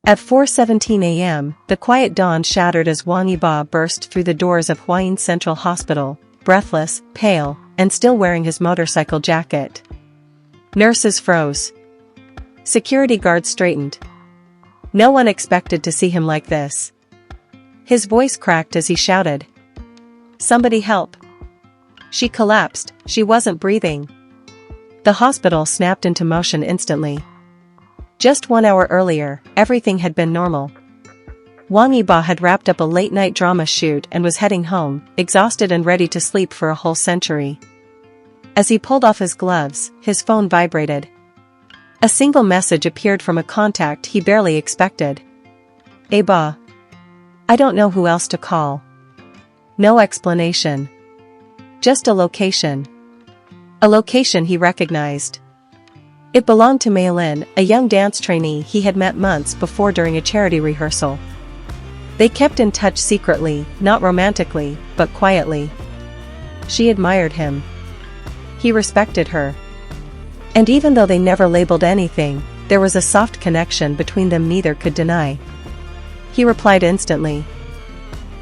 At 4:17 a.m., the quiet dawn shattered as Wang Yibo burst through the doors of Huayin Central Hospital, breathless, pale, and still wearing his motorcycle jacket. Nurses froze. Security guards straightened. No one expected to see him like this. His voice cracked as he shouted, "Somebody help!" She collapsed, she wasn't breathing. The hospital snapped into motion instantly. Just 1 hour earlier, everything had been normal. Wang Yibo had wrapped up a late-night drama shoot and was heading home, exhausted and ready to sleep for a whole century. As he pulled off his gloves, his phone vibrated. A single message appeared from a contact he barely expected. "Yibo. I don't know who else to call." No explanation. Just a location. A location he recognized. It belonged to Meilin, a young dance trainee he had met months before during a charity rehearsal. They kept in touch secretly, not romantically, but quietly. She admired him. He respected her. And even though they never labeled anything, there was a soft connection between them neither could deny. He replied instantly.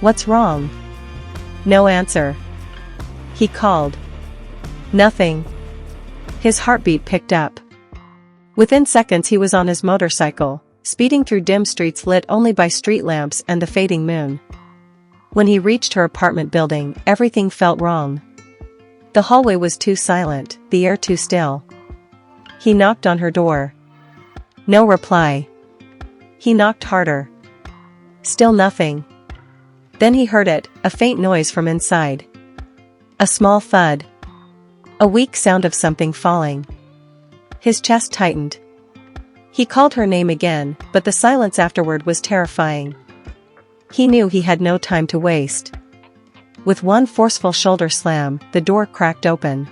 "What's wrong?" No answer. He called. Nothing. His heartbeat picked up. Within seconds he was on his motorcycle, speeding through dim streets lit only by street lamps and the fading moon. When he reached her apartment building, everything felt wrong. The hallway was too silent, the air too still. He knocked on her door. No reply. He knocked harder. Still nothing. Then he heard it, a faint noise from inside. A small thud. A weak sound of something falling. His chest tightened. He called her name again, but the silence afterward was terrifying. He knew he had no time to waste. With one forceful shoulder slam, the door cracked open.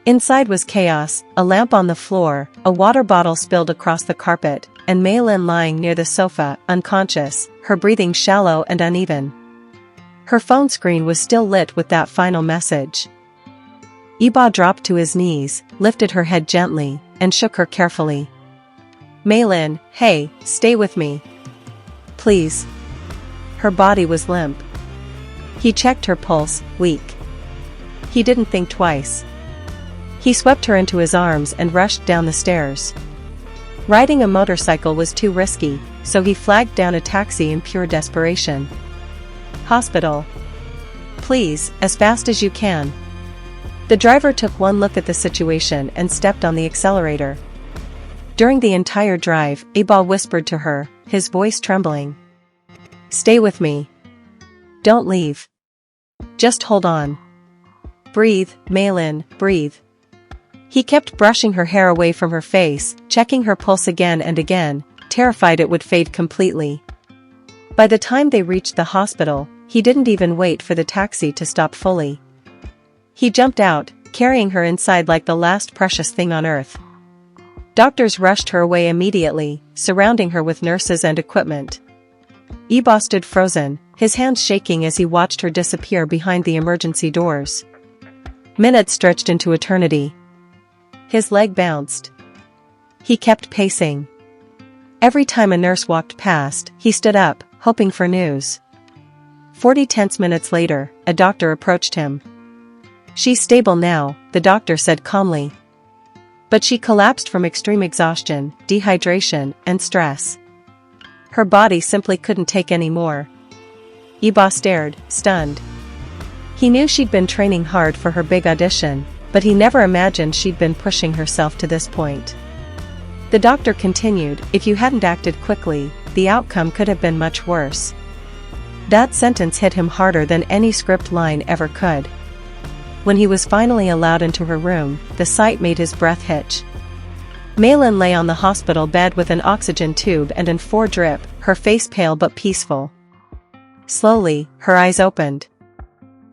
Inside was chaos, a lamp on the floor, a water bottle spilled across the carpet, and Meilin lying near the sofa, unconscious, her breathing shallow and uneven. Her phone screen was still lit with that final message. Yibo dropped to his knees, lifted her head gently, and shook her carefully. "Meilin, hey, stay with me. Please." Her body was limp. He checked her pulse, weak. He didn't think twice. He swept her into his arms and rushed down the stairs. Riding a motorcycle was too risky, so he flagged down a taxi in pure desperation. "Hospital. Please, as fast as you can." The driver took one look at the situation and stepped on the accelerator. During the entire drive, Yibo whispered to her, his voice trembling. "Stay with me. Don't leave. Just hold on. Breathe, Meilin, breathe." He kept brushing her hair away from her face, checking her pulse again and again, terrified it would fade completely. By the time they reached the hospital, he didn't even wait for the taxi to stop fully. He jumped out, carrying her inside like the last precious thing on earth. Doctors rushed her away immediately, surrounding her with nurses and equipment. Yibo stood frozen, his hands shaking as he watched her disappear behind the emergency doors. Minutes stretched into eternity. His leg bounced. He kept pacing. Every time a nurse walked past, he stood up, hoping for news. 40 tense minutes later, a doctor approached him. "She's stable now," the doctor said calmly. But she collapsed from extreme exhaustion, dehydration, and stress. Her body simply couldn't take any more. Yibo stared, stunned. He knew she'd been training hard for her big audition, but he never imagined she'd been pushing herself to this point. The doctor continued, "If you hadn't acted quickly, the outcome could have been much worse." That sentence hit him harder than any script line ever could. When he was finally allowed into her room, the sight made his breath hitch. Meilin lay on the hospital bed with an oxygen tube and an 4 drip, her face pale but peaceful. Slowly, her eyes opened.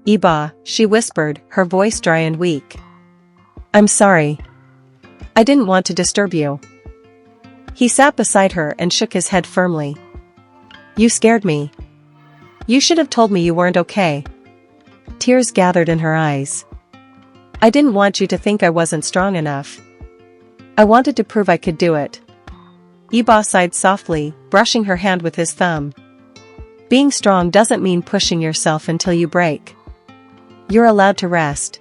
"Yibo," she whispered, her voice dry and weak. "I'm sorry. I didn't want to disturb you." He sat beside her and shook his head firmly. "You scared me. You should have told me you weren't okay." Tears gathered in her eyes. "I didn't want you to think I wasn't strong enough. I wanted to prove I could do it." Yibo sighed softly, brushing her hand with his thumb. Being strong doesn't mean pushing yourself until you break. You're allowed to rest.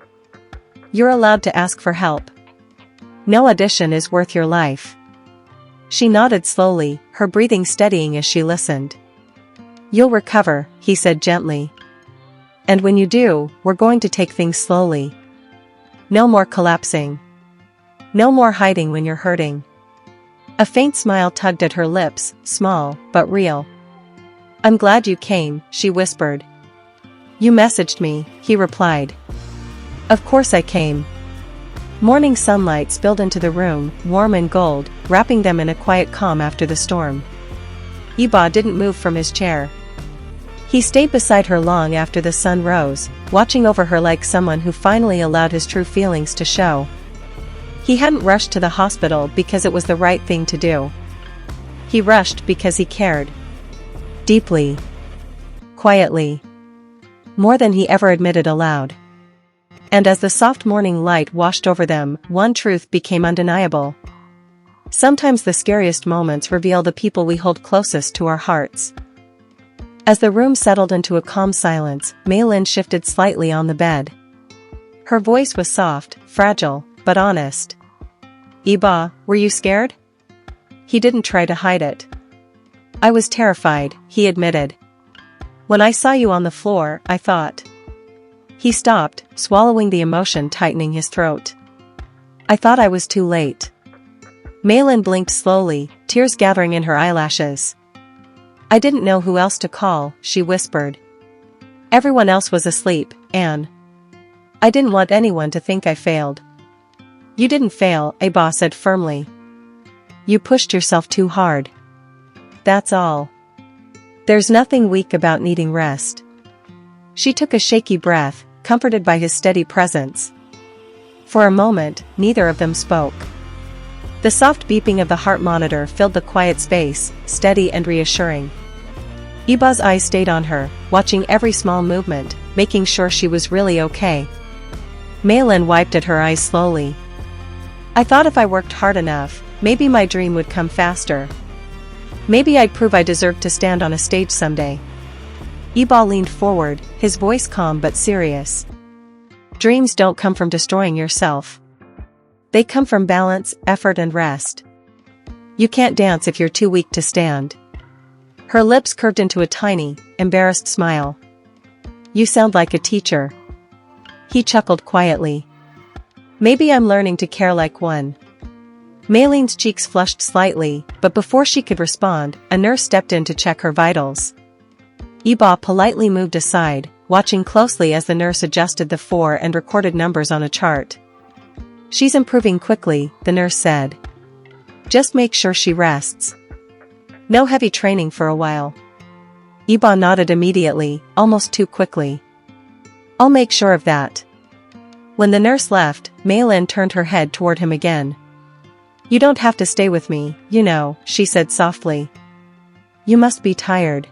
You're allowed to ask for help. No audition is worth your life. She nodded slowly, her breathing steadying as she listened. You'll recover, he said gently. And when you do, we're going to take things slowly. No more collapsing. No more hiding when you're hurting. A faint smile tugged at her lips, small, but real. I'm glad you came, she whispered. You messaged me, he replied. Of course I came. Morning sunlight spilled into the room, warm and gold, wrapping them in a quiet calm after the storm. Yibo didn't move from his chair. He stayed beside her long after the sun rose, watching over her like someone who finally allowed his true feelings to show. He hadn't rushed to the hospital because it was the right thing to do. He rushed because he cared. Deeply. Quietly. More than he ever admitted aloud. And as the soft morning light washed over them, one truth became undeniable. Sometimes the scariest moments reveal the people we hold closest to our hearts. As the room settled into a calm silence, Meilin shifted slightly on the bed. Her voice was soft, fragile, but honest. Yibo, were you scared? He didn't try to hide it. I was terrified, he admitted. When I saw you on the floor, I thought. He stopped, swallowing the emotion tightening his throat. I thought I was too late. Meilin blinked slowly, tears gathering in her eyelashes. I didn't know who else to call, she whispered. Everyone else was asleep, Anne. I didn't want anyone to think I failed. You didn't fail, Yibo said firmly. You pushed yourself too hard. That's all. There's nothing weak about needing rest. She took a shaky breath, comforted by his steady presence. For a moment, neither of them spoke. The soft beeping of the heart monitor filled the quiet space, steady and reassuring. Yibo's eyes stayed on her, watching every small movement, making sure she was really okay. Meilin wiped at her eyes slowly. I thought if I worked hard enough, maybe my dream would come faster. Maybe I'd prove I deserved to stand on a stage someday. Yibo leaned forward, his voice calm but serious. Dreams don't come from destroying yourself. They come from balance, effort and rest. You can't dance if you're too weak to stand. Her lips curved into a tiny, embarrassed smile. You sound like a teacher. He chuckled quietly. Maybe I'm learning to care like one. Meilin's cheeks flushed slightly, but before she could respond, a nurse stepped in to check her vitals. Yibo politely moved aside, watching closely as the nurse adjusted the 4 and recorded numbers on a chart. She's improving quickly, the nurse said. Just make sure she rests. No heavy training for a while. Yibo nodded immediately, almost too quickly. I'll make sure of that. When the nurse left, Meilin turned her head toward him again. You don't have to stay with me, you know, she said softly. You must be tired.